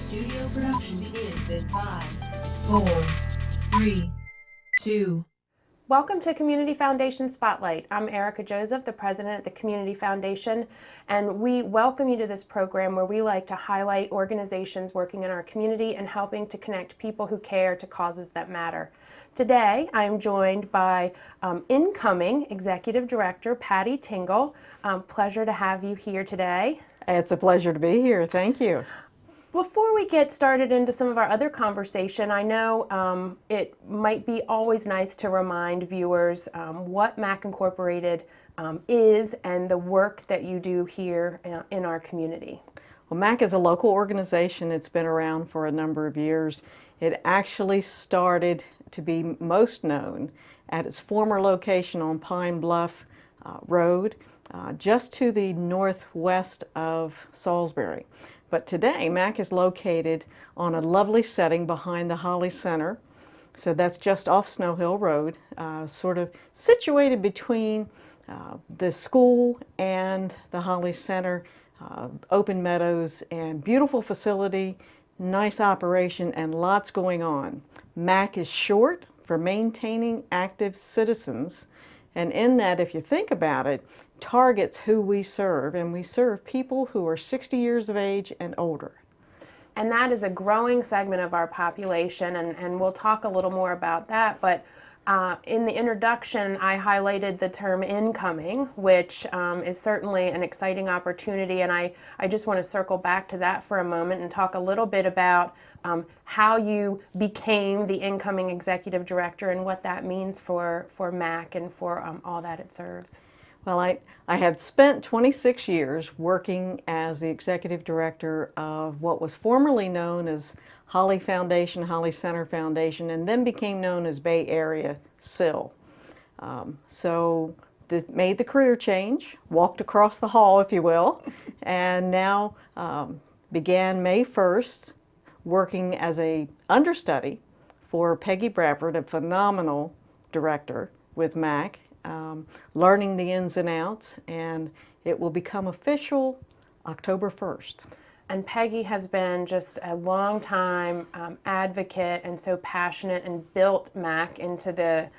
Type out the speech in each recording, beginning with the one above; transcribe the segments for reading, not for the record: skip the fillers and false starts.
Studio production begins in 5, 4, 3, 2. Welcome to Community Foundation Spotlight. I'm Erica Joseph, the president of the Community Foundation, and we welcome you to this program where we like to highlight organizations working in our community and helping to connect people who care to causes that matter. Today, I am joined by incoming Executive Director Pattie Tingle. Pleasure to have you here today. It's a pleasure to be here. Thank you. Before we get started into some of our other conversation, I know it might be always nice to remind viewers what MAC Incorporated is and the work that you do here in our community. Well, MAC is a local organization. It's been around for a number of years. It actually started to be most known at its former location on Pine Bluff Road, just to the northwest of Salisbury. But today, MAC is located on a lovely setting behind the Holly Center. So that's just off Snow Hill Road, sort of situated between the school and the Holly Center, open meadows and beautiful facility, nice operation, and lots going on. MAC is short for Maintaining Active Citizens. And in that, if you think about it, targets who we serve, and we serve people who are 60 years of age and older. And that is a growing segment of our population, and we'll talk a little more about that. But in the introduction, I highlighted the term incoming, which is certainly an exciting opportunity, and I just want to circle back to that for a moment and talk a little bit about how you became the incoming executive director and what that means for MAC and for all that it serves. Well, I had spent 26 years working as the executive director of what was formerly known as Holly Foundation, Holly Center Foundation, and then became known as Bay Area SIL. So made the career change, walked across the hall, if you will, and now began May 1st working as a understudy for Peggy Bradford, a phenomenal director with MAC. Learning the ins and outs, and it will become official October 1st. And Peggy has been just a long time advocate and so passionate and built MAC into the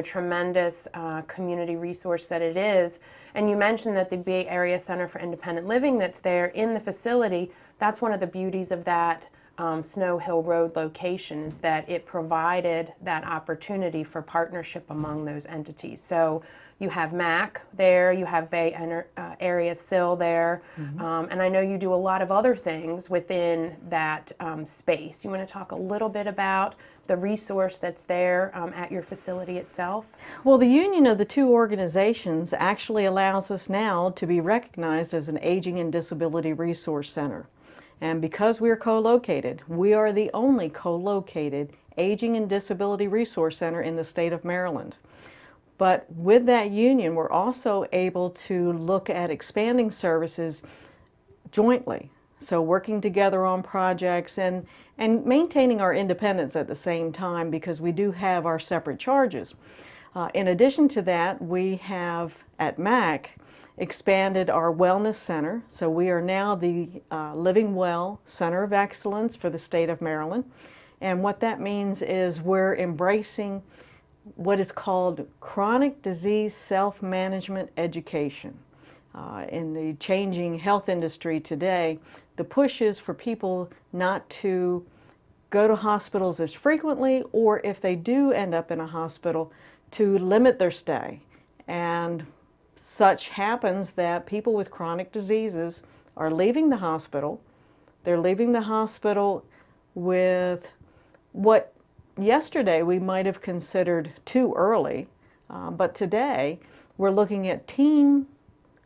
tremendous community resource that it is. And you mentioned that the Bay Area Center for Independent Living that's there in the facility, that's one of the beauties of that Snow Hill Road location, is that it provided that opportunity for partnership among those entities. So you have MAC there, you have Bay Area SIL there, and I know you do a lot of other things within that space. You want to talk a little bit about the resource that's there at your facility itself? Well, the union of the two organizations actually allows us now to be recognized as an Aging and Disability Resource Center. And because we're co-located, we are the only co-located Aging and Disability Resource Center in the state of Maryland. But with that union, we're also able to look at expanding services jointly. So working together on projects and maintaining our independence at the same time, because we do have our separate charges. In addition to that, we have at MAC expanded our wellness center. So we are now the Living Well Center of Excellence for the state of Maryland. And what that means is we're embracing what is called chronic disease self-management education. In the changing health industry today, the push is for people not to go to hospitals as frequently, or if they do end up in a hospital, to limit their stay. And such happens that people with chronic diseases are leaving the hospital. They're leaving the hospital with what yesterday we might have considered too early, but today we're looking at team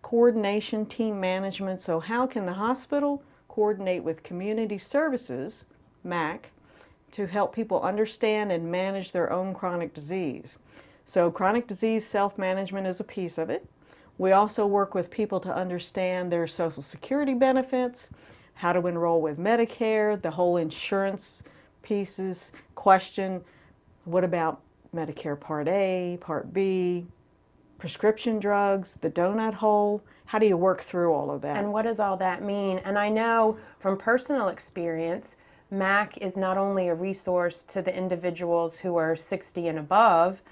coordination, team management. So how can the hospital coordinate with community services, MAC, to help people understand and manage their own chronic disease? So chronic disease self-management is a piece of it. We also work with people to understand their Social Security benefits, how to enroll with Medicare, the whole insurance pieces, question, what about Medicare Part A, Part B, prescription drugs, the donut hole? How do you work through all of that? And what does all that mean? And I know from personal experience MAC is not only a resource to the individuals who are 60 and above,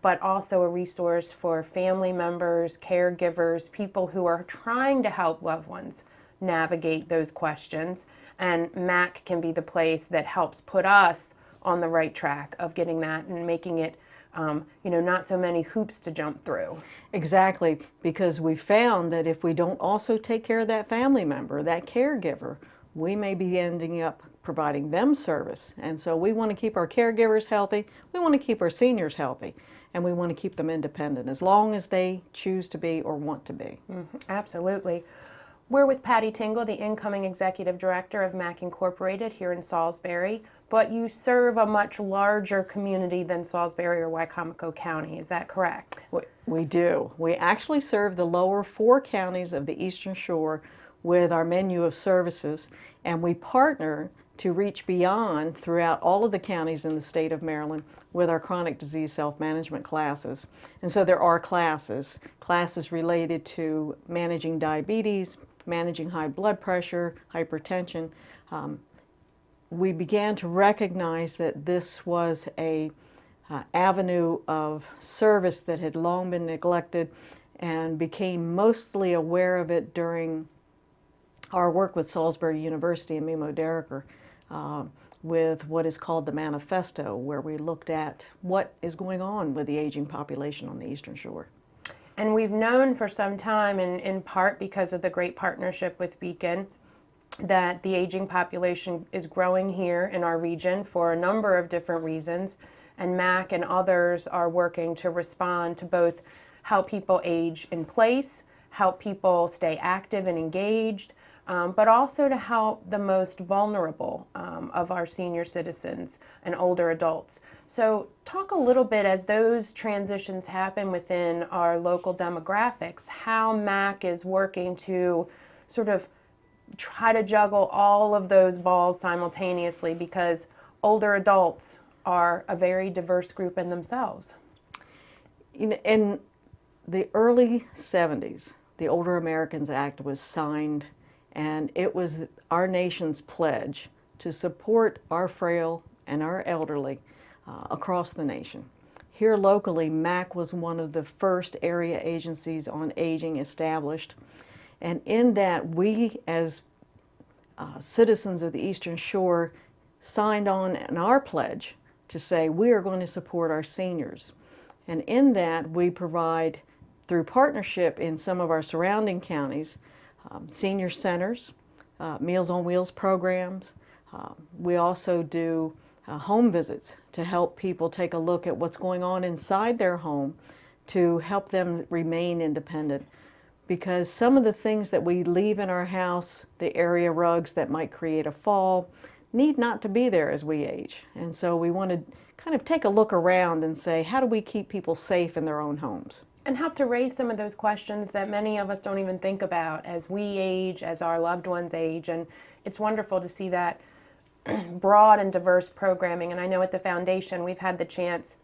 but also a resource for family members, caregivers, people who are trying to help loved ones navigate those questions. And MAC can be the place that helps put us on the right track of getting that and making it, not so many hoops to jump through. Exactly, because we found that if we don't also take care of that family member, that caregiver, we may be ending up providing them service. And so we want to keep our caregivers healthy, we want to keep our seniors healthy, and we want to keep them independent as long as they choose to be or want to be. Absolutely. We're with Pattie Tingle, the incoming executive director of MAC Incorporated here in Salisbury, but you serve a much larger community than Salisbury or Wicomico County, is that correct? We do. We actually serve the lower 4 counties of the Eastern Shore with our menu of services, and we partner to reach beyond throughout all of the counties in the state of Maryland with our chronic disease self-management classes. And so there are classes related to managing diabetes, managing high blood pressure, hypertension. We began to recognize that this was a avenue of service that had long been neglected, and became mostly aware of it during our work with Salisbury University and Mimo Derricker with what is called the Manifesto, where we looked at what is going on with the aging population on the Eastern Shore. And we've known for some time, in part because of the great partnership with Beacon, that the aging population is growing here in our region for a number of different reasons, and MAC and others are working to respond to both help people age in place, help people stay active and engaged, but also to help the most vulnerable of our senior citizens and older adults. So talk a little bit, as those transitions happen within our local demographics, how MAC is working to sort of try to juggle all of those balls simultaneously, because older adults are a very diverse group in themselves. In the early 70s, the Older Americans Act was signed, and it was our nation's pledge to support our frail and our elderly across the nation. Here locally, MAC was one of the first area agencies on aging established. And in that, we as citizens of the Eastern Shore signed on in our pledge to say we are going to support our seniors. And in that, we provide, through partnership in some of our surrounding counties, senior centers, Meals on Wheels programs. We also do home visits to help people take a look at what's going on inside their home to help them remain independent. Because some of the things that we leave in our house, the area rugs that might create a fall, need not to be there as we age. And so we want to kind of take a look around and say, how do we keep people safe in their own homes? And help to raise some of those questions that many of us don't even think about as we age, as our loved ones age. And it's wonderful to see that broad and diverse programming. And I know at the foundation we've had the chance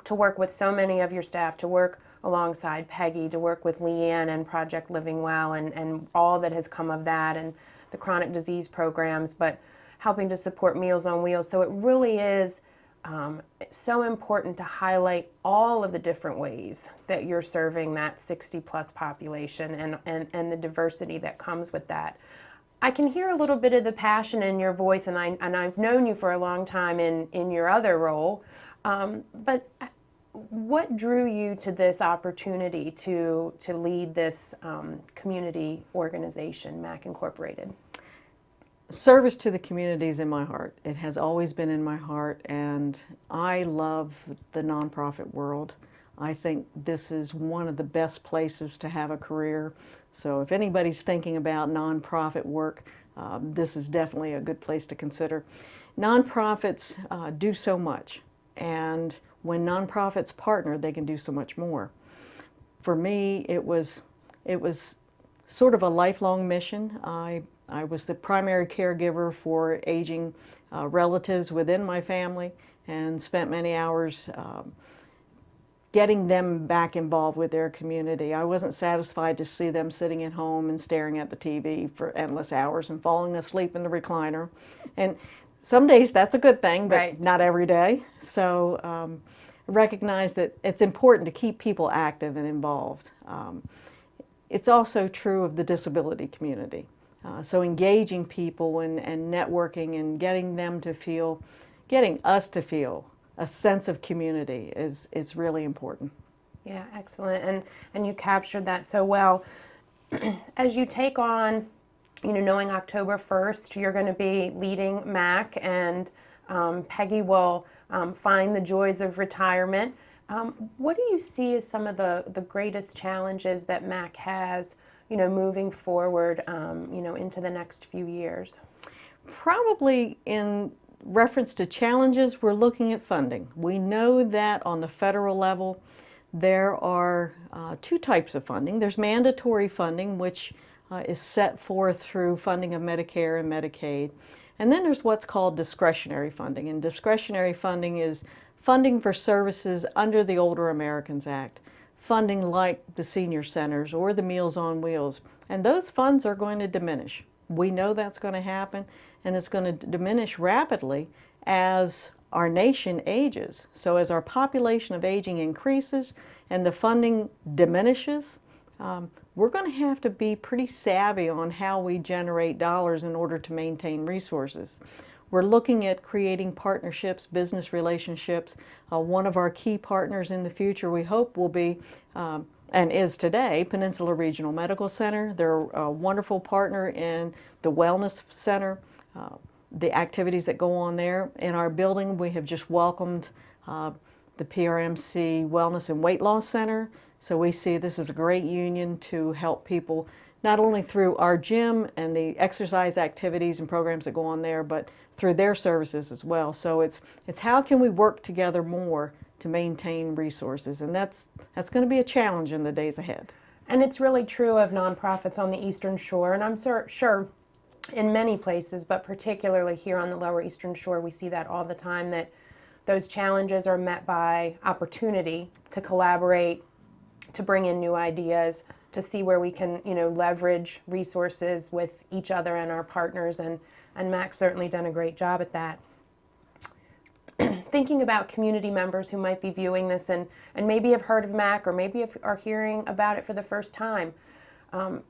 to work with so many of your staff, to work alongside Peggy, to work with Leanne and Project Living Well, and all that has come of that, and the chronic disease programs, but helping to support Meals on Wheels. So it really is so important to highlight all of the different ways that you're serving that 60-plus population and the diversity that comes with that. I can hear a little bit of the passion in your voice, and I've known you for a long time in your other role, but what drew you to this opportunity to lead this community organization, MAC Incorporated? Service to the community is in my heart. It has always been in my heart, and I love the nonprofit world. I think this is one of the best places to have a career. So if anybody's thinking about nonprofit work, this is definitely a good place to consider. Nonprofits do so much, and when nonprofits partner, they can do so much more. For me, it was sort of a lifelong mission. I was the primary caregiver for aging relatives within my family, and spent many hours getting them back involved with their community. I wasn't satisfied to see them sitting at home and staring at the TV for endless hours and falling asleep in the recliner. And some days that's a good thing, but Right. not every day. So recognize that it's important to keep people active and involved. It's also true of the disability community. So engaging people and networking and getting us to feel a sense of community is really important. Yeah, excellent. And you captured that so well. As you take on, knowing October 1st, you're going to be leading MAC, and Peggy will find the joys of retirement. What do you see as some of the greatest challenges that MAC has, moving forward, into the next few years? Probably in reference to challenges, we're looking at funding. We know that on the federal level, there are two types of funding. There's mandatory funding, which is set forth through funding of Medicare and Medicaid. And then there's what's called discretionary funding. And discretionary funding is funding for services under the Older Americans Act, funding like the senior centers or the Meals on Wheels. And those funds are going to diminish. We know that's going to happen, and it's going to diminish rapidly as our nation ages. So as our population of aging increases and the funding diminishes, we're going to have to be pretty savvy on how we generate dollars in order to maintain resources. We're looking at creating partnerships, business relationships. One of our key partners in the future, we hope, will be, and is today, Peninsula Regional Medical Center. They're a wonderful partner in the Wellness Center, the activities that go on there. In our building, we have just welcomed the PRMC Wellness and Weight Loss Center. So we see this as a great union to help people not only through our gym and the exercise activities and programs that go on there, but through their services as well. So it's how can we work together more to maintain resources, and that's going to be a challenge in the days ahead. And it's really true of nonprofits on the Eastern Shore, and I'm sure in many places, but particularly here on the Lower Eastern Shore, we see that all the time, that those challenges are met by opportunity to collaborate, to bring in new ideas, to see where we can, leverage resources with each other and our partners, and Mac's certainly done a great job at that. Thinking about community members who might be viewing this and maybe have heard of MAC, or maybe are hearing about it for the first time,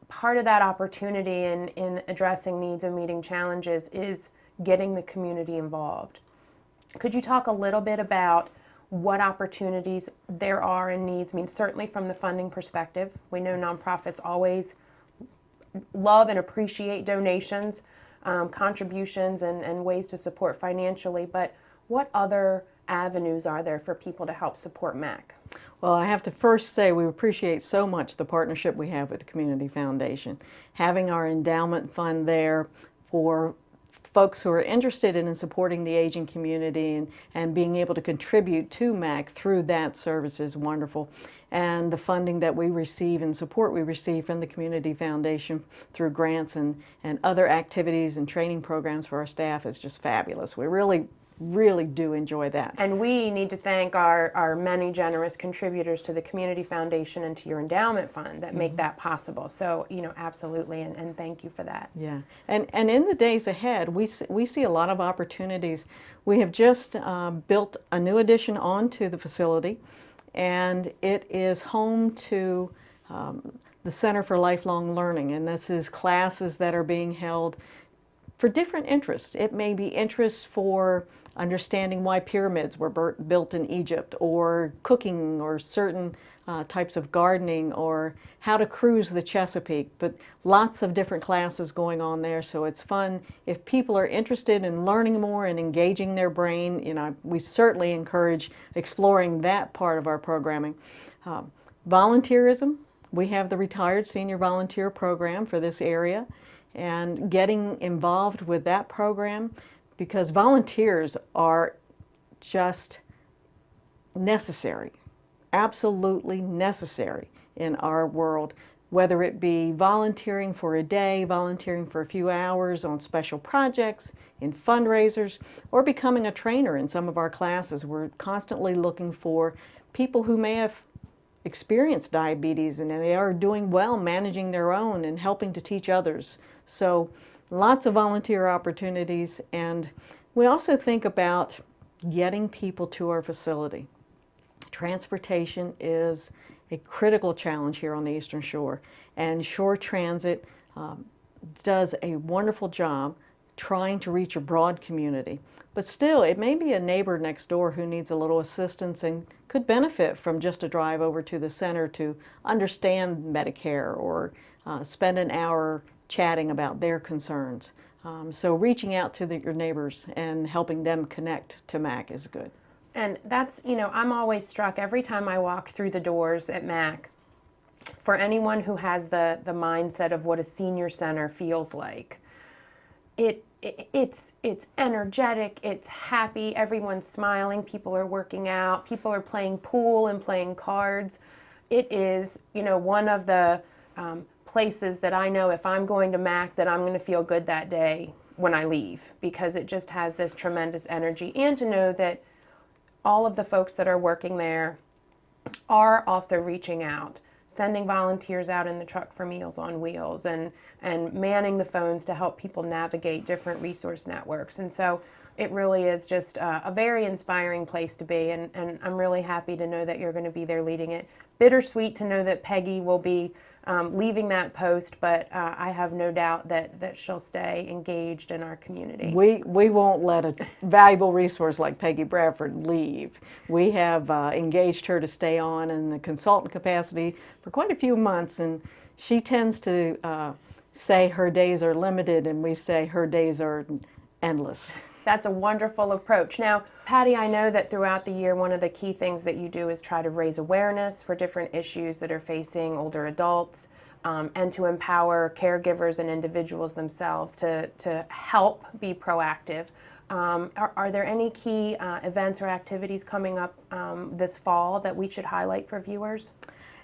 part of that opportunity in addressing needs and meeting challenges is getting the community involved. Could you talk a little bit about what opportunities there are and needs? I mean, certainly from the funding perspective, we know nonprofits always love and appreciate donations, contributions, and ways to support financially, but what other avenues are there for people to help support MAC? Well, I have to first say we appreciate so much the partnership we have with the Community Foundation. Having our endowment fund there for folks who are interested in supporting the aging community and being able to contribute to MAC through that service is wonderful. And the funding that we receive and support we receive from the Community Foundation through grants and other activities and training programs for our staff is just fabulous. We really do enjoy that. And we need to thank our many generous contributors to the Community Foundation and to your endowment fund that make that possible. So, absolutely, and thank you for that. Yeah, and in the days ahead, we see a lot of opportunities. We have just built a new addition onto the facility, and it is home to the Center for Lifelong Learning, and this is classes that are being held for different interests. It may be interests for understanding why pyramids were built in Egypt, or cooking, or certain types of gardening, or how to cruise the Chesapeake, but lots of different classes going on there, so it's fun. If people are interested in learning more and engaging their brain, we certainly encourage exploring that part of our programming. Volunteerism, we have the Retired Senior Volunteer Program for this area, and getting involved with that program, because volunteers are just necessary, absolutely necessary in our world, whether it be volunteering for a day, volunteering for a few hours on special projects, in fundraisers, or becoming a trainer in some of our classes. We're constantly looking for people who may have experienced diabetes and they are doing well managing their own and helping to teach others. So lots of volunteer opportunities, and we also think about getting people to our facility. Transportation is a critical challenge here on the Eastern Shore, and Shore Transit does a wonderful job trying to reach a broad community. But still, it may be a neighbor next door who needs a little assistance and could benefit from just a drive over to the center to understand Medicare or spend an hour chatting about their concerns. So reaching out to your neighbors and helping them connect to MAC is good. And that's, I'm always struck every time I walk through the doors at MAC, for anyone who has the mindset of what a senior center feels like. It's energetic, it's happy, everyone's smiling, people are working out, people are playing pool and playing cards. It is, one of the places that I know if I'm going to MAC that I'm going to feel good that day when I leave, because it just has this tremendous energy. And to know that all of the folks that are working there are also reaching out, sending volunteers out in the truck for Meals on Wheels and manning the phones to help people navigate different resource networks. And so it really is just a very inspiring place to be, and I'm really happy to know that you're going to be there leading it. Bittersweet to know that Peggy will be leaving that post, but I have no doubt that she'll stay engaged in our community. We won't let a valuable resource like Peggy Bradford leave. We have engaged her to stay on in the consultant capacity for quite a few months, and she tends to say her days are limited, and we say her days are endless. That's a wonderful approach. Now, Pattie, I know that throughout the year, one of the key things that you do is try to raise awareness for different issues that are facing older adults, and to empower caregivers and individuals themselves to help be proactive. Are there any key events or activities coming up this fall that we should highlight for viewers?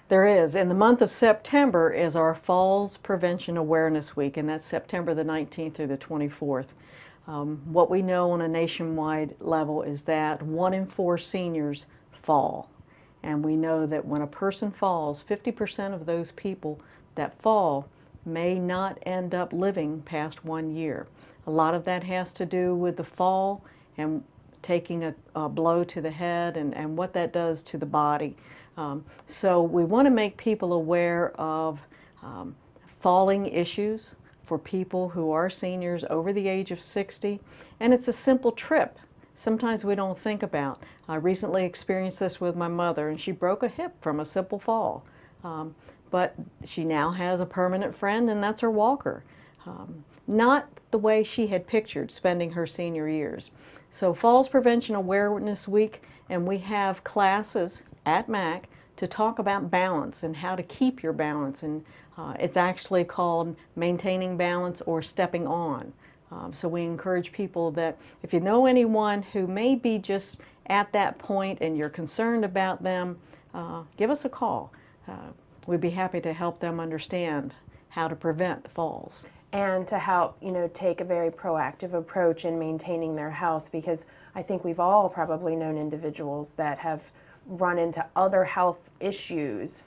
There is. In the month of September is our Falls Prevention Awareness Week, and that's September the 19th through the 24th. What we know on a nationwide level is that 1 in 4 seniors fall. And we know that when a person falls, 50% of those people that fall may not end up living past 1 year. A lot of that has to do with the fall and taking a blow to the head and what that does to the body. So we want to make people aware of falling issues for people who are seniors over the age of 60, and it's a simple trip. Sometimes we don't think about. I recently experienced this with my mother, and she broke a hip from a simple fall. But she now has a permanent friend, and that's her walker. Not the way she had pictured spending her senior years. So Falls Prevention Awareness Week, and we have classes at MAC to talk about balance and how to keep your balance, and it's actually called Maintaining Balance or Stepping On. So we encourage people that if you know anyone who may be just at that point and you're concerned about them, give us a call. We'd be happy to help them understand how to prevent falls. And to help, take a very proactive approach in maintaining their health, because I think we've all probably known individuals that have run into other health issues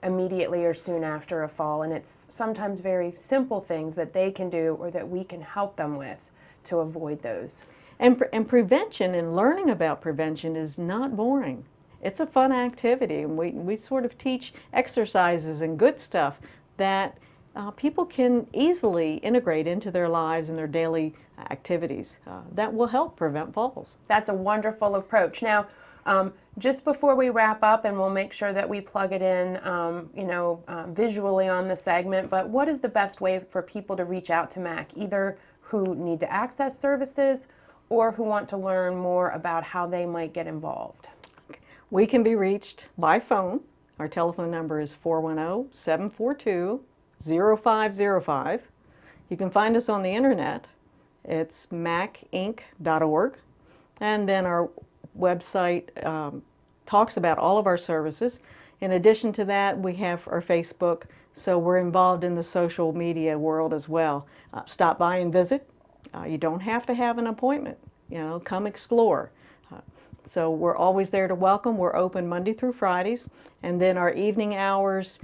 immediately or soon after a fall, and it's sometimes very simple things that they can do or that we can help them with to avoid those. And prevention and learning about prevention is not boring. It's a fun activity, and we sort of teach exercises and good stuff that people can easily integrate into their lives and their daily activities that will help prevent falls. That's a wonderful approach. Now, just before we wrap up, and we'll make sure that we plug it in, visually on the segment, but what is the best way for people to reach out to MAC, either who need to access services or who want to learn more about how they might get involved? We can be reached by phone. Our telephone number is 410-742-0505. You can find us on the internet. It's macinc.org. And then our website talks about all of our services. In addition to that, we have our Facebook, so we're involved in the social media world as well. Stop by and visit. You don't have to have an appointment. Come explore. So we're always there to welcome. We're open Monday through Fridays. And then our evening hours,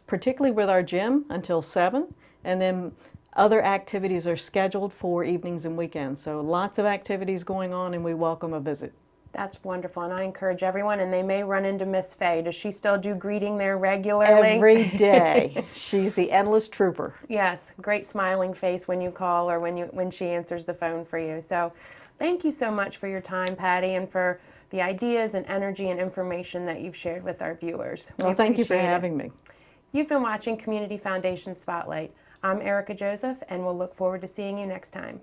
particularly with our gym, until 7. And then other activities are scheduled for evenings and weekends. So lots of activities going on, and we welcome a visit. That's wonderful, and I encourage everyone, and they may run into Miss Faye. Does she still do greeting there regularly? Every day. She's the endless trooper. Yes, great smiling face when you call or when she answers the phone for you. So thank you so much for your time, Pattie, and for the ideas and energy and information that you've shared with our viewers. Well, thank you for having me. You've been watching Community Foundation Spotlight. I'm Erica Joseph, and we'll look forward to seeing you next time.